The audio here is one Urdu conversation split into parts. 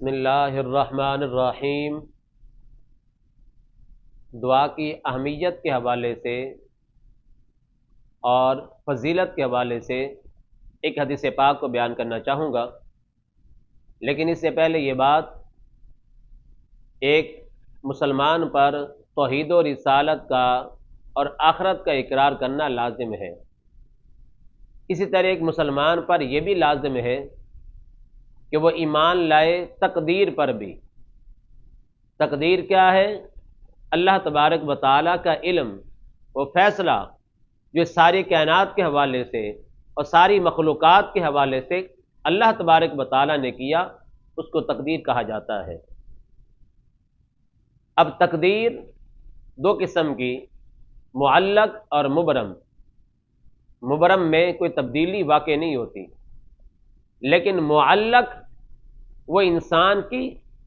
بسم اللہ الرحمن الرحیم۔ دعا کی اہمیت کے حوالے سے اور فضیلت کے حوالے سے ایک حدیث پاک کو بیان کرنا چاہوں گا، لیکن اس سے پہلے یہ بات ایک مسلمان پر توحید و رسالت کا اور آخرت کا اقرار کرنا لازم ہے۔ اسی طرح ایک مسلمان پر یہ بھی لازم ہے کہ وہ ایمان لائے تقدیر پر بھی۔ تقدیر کیا ہے؟ اللہ تبارک و تعالیٰ کا علم، وہ فیصلہ جو ساری کائنات کے حوالے سے اور ساری مخلوقات کے حوالے سے اللہ تبارک و تعالیٰ نے کیا، اس کو تقدیر کہا جاتا ہے۔ اب تقدیر دو قسم کی، معلق اور مبرم۔ مبرم میں کوئی تبدیلی واقع نہیں ہوتی، لیکن معلق وہ انسان کی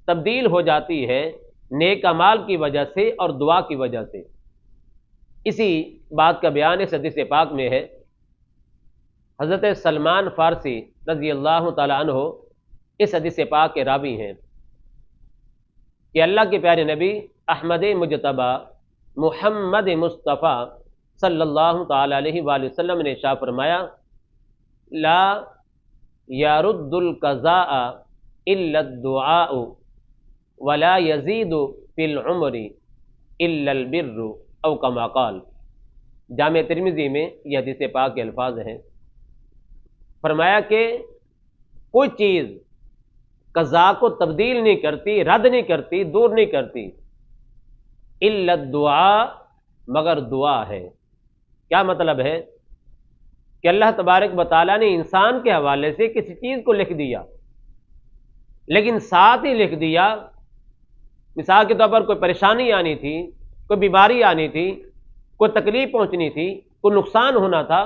تبدیل ہو جاتی ہے نیک اعمال کی وجہ سے اور دعا کی وجہ سے۔ اسی بات کا بیان اس حدیث پاک میں ہے۔ حضرت سلمان فارسی رضی اللہ تعالی عنہ اس حدیث پاک کے راوی ہیں کہ اللہ کے پیارے نبی احمد مجتبی محمد مصطفیٰ صلی اللہ تعالی علیہ وآلہ وسلم نے ارشاد فرمایا، لا یرد القضاء الا الدعاء ولا یزید فی العمر الا البر او کما قال۔ جامع ترمذی میں یہ حدیث پاک کے الفاظ ہیں۔ فرمایا کہ کوئی چیز قضاء کو تبدیل نہیں کرتی، رد نہیں کرتی، دور نہیں کرتی، الا الدعاء مگر دعا ہے۔ کیا مطلب ہے؟ کہ اللہ تبارک و تعالیٰ نے انسان کے حوالے سے کسی چیز کو لکھ دیا، لیکن ساتھ ہی لکھ دیا، مثال کے طور پر کوئی پریشانی آنی تھی، کوئی بیماری آنی تھی، کوئی تکلیف پہنچنی تھی، کوئی نقصان ہونا تھا،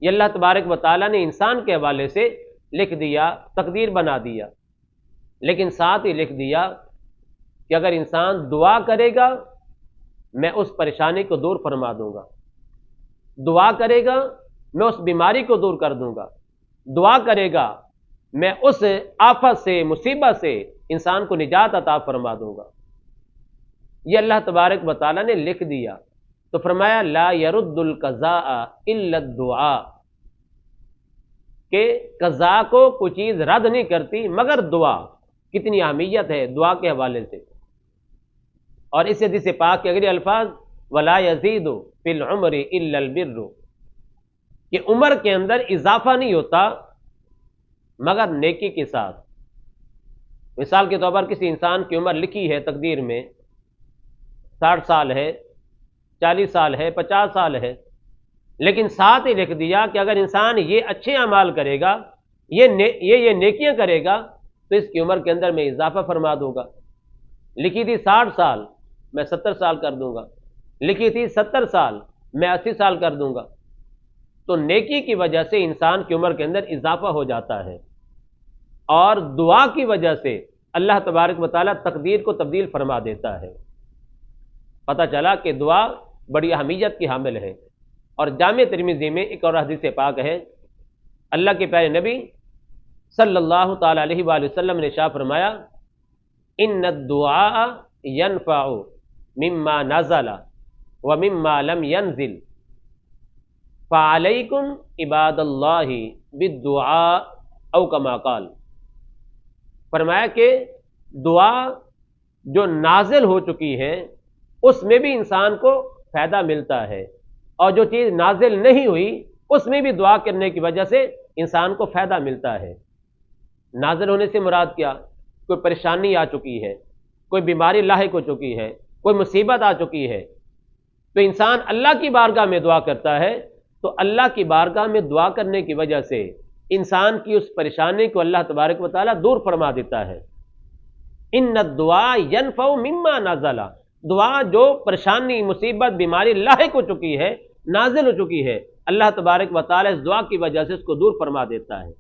یہ اللہ تبارک و تعالیٰ نے انسان کے حوالے سے لکھ دیا، تقدیر بنا دیا، لیکن ساتھ ہی لکھ دیا کہ اگر انسان دعا کرے گا میں اس پریشانی کو دور فرما دوں گا، دعا کرے گا میں اس بیماری کو دور کر دوں گا، دعا کرے گا میں اس آفت سے، مصیبت سے انسان کو نجات عطا فرما دوں گا۔ یہ اللہ تبارک و تعالیٰ نے لکھ دیا، تو فرمایا لا یرد القضاء الا الدعاء، کہ قضاء کو کوئی چیز رد نہیں کرتی مگر دعا۔ کتنی اہمیت ہے دعا کے حوالے سے۔ اور اس حدیث پاک کے اگلے الفاظ ولا یزید فی العمر الا البر، کہ عمر کے اندر اضافہ نہیں ہوتا مگر نیکی کے ساتھ۔ مثال کے طور پر کسی انسان کی عمر لکھی ہے تقدیر میں 60 سال ہے، 40 سال ہے، 50 سال ہے، لیکن ساتھ ہی لکھ دیا کہ اگر انسان یہ اچھے اعمال کرے گا، یہ نیکیاں کرے گا تو اس کی عمر کے اندر میں اضافہ فرما دوں گا۔ لکھی تھی 60 سال میں 70 سال کر دوں گا، لکھی تھی 70 سال میں 80 سال کر دوں گا۔ تو نیکی کی وجہ سے انسان کی عمر کے اندر اضافہ ہو جاتا ہے، اور دعا کی وجہ سے اللہ تبارک و تعالیٰ تقدیر کو تبدیل فرما دیتا ہے۔ پتہ چلا کہ دعا بڑی اہمیت کی حامل ہے۔ اور جامع ترمذی میں ایک اور حدیث پاک ہے، اللہ کے پیارے نبی صلی اللہ تعالی علیہ وآلہ وسلم نے ارشاد فرمایا، ان الدعاء ينفع مما نزل ومما لم ينزل فعلیکم عباد اللہ بالدعاء او کما قال۔ فرمایا کہ دعا جو نازل ہو چکی ہے اس میں بھی انسان کو فائدہ ملتا ہے، اور جو چیز نازل نہیں ہوئی اس میں بھی دعا کرنے کی وجہ سے انسان کو فائدہ ملتا ہے۔ نازل ہونے سے مراد کیا؟ کوئی پریشانی آ چکی ہے، کوئی بیماری لاحق ہو چکی ہے، کوئی مصیبت آ چکی ہے، تو انسان اللہ کی بارگاہ میں دعا کرتا ہے، تو اللہ کی بارگاہ میں دعا کرنے کی وجہ سے انسان کی اس پریشانی کو اللہ تبارک و تعالیٰ دور فرما دیتا ہے۔ ان الدعاء ينفع مما نزل، دعا جو پریشانی، مصیبت، بیماری لاحق ہو چکی ہے، نازل ہو چکی ہے، اللہ تبارک و تعالیٰ اس دعا کی وجہ سے اس کو دور فرما دیتا ہے۔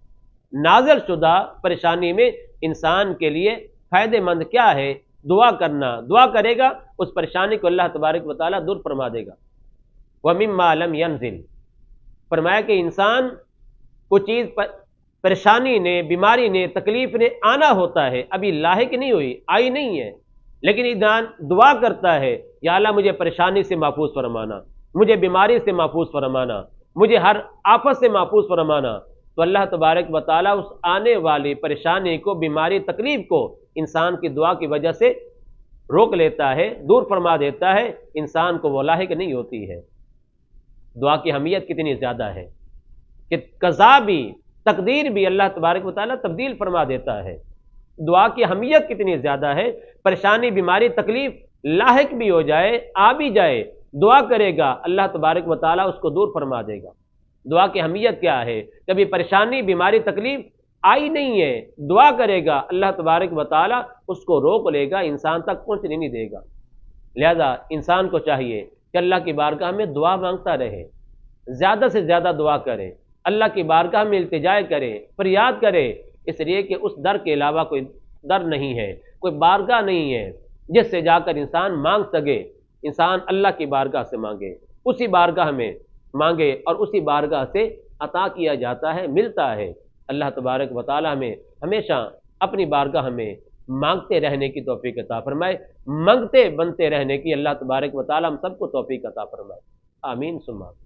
نازل شدہ پریشانی میں انسان کے لیے فائدہ مند کیا ہے؟ دعا کرنا۔ دعا کرے گا اس پریشانی کو اللہ تبارک و تعالیٰ دور فرما دے گا۔ وَمِمَّا لَمْ يَنزِلْ، فرمایا کہ انسان کوئی چیز پریشانی نے، بیماری نے، تکلیف نے آنا ہوتا ہے، ابھی لاحق نہیں ہوئی، آئی نہیں ہے، لیکن انسان دعا کرتا ہے یا اللہ مجھے پریشانی سے محفوظ فرمانا، مجھے بیماری سے محفوظ فرمانا، مجھے ہر آفت سے محفوظ فرمانا، تو اللہ تبارک و تعالیٰ اس آنے والی پریشانی کو، بیماری، تکلیف کو انسان کی دعا کی وجہ سے روک لیتا ہے، دور فرما دیتا ہے، انسان کو وہ لاحق نہیں ہوتی ہے۔ دعا کی اہمیت کتنی زیادہ ہے کہ قضا بھی، تقدیر بھی اللہ تبارک و تعالیٰ تبدیل فرما دیتا ہے۔ دعا کی اہمیت کتنی زیادہ ہے، پریشانی، بیماری، تکلیف لاحق بھی ہو جائے، آ بھی جائے، دعا کرے گا اللہ تبارک و تعالیٰ اس کو دور فرما دے گا۔ دعا کی اہمیت کیا ہے؟ کبھی پریشانی، بیماری، تکلیف آئی نہیں ہے، دعا کرے گا اللہ تبارک و تعالیٰ اس کو روک لے گا، انسان تک پہنچنے نہیں دے گا۔ لہذا انسان کو چاہیے کہ اللہ کی بارگاہ میں دعا مانگتا رہے، زیادہ سے زیادہ دعا کرے، اللہ کی بارگاہ میں التجا کرے، فریاد کرے، اس لیے کہ اس در کے علاوہ کوئی در نہیں ہے، کوئی بارگاہ نہیں ہے جس سے جا کر انسان مانگ سکے۔ انسان اللہ کی بارگاہ سے مانگے، اسی بارگاہ میں مانگے، اور اسی بارگاہ سے عطا کیا جاتا ہے، ملتا ہے۔ اللہ تبارک و تعالیٰ ہمیں ہمیشہ اپنی بارگاہ میں مانگتے رہنے کی توفیق عطا فرمائے، منگتے بنتے رہنے کی اللہ تبارک و تعالیٰ ہم سب کو توفیق عطا فرمائے۔ آمین ثم آمین۔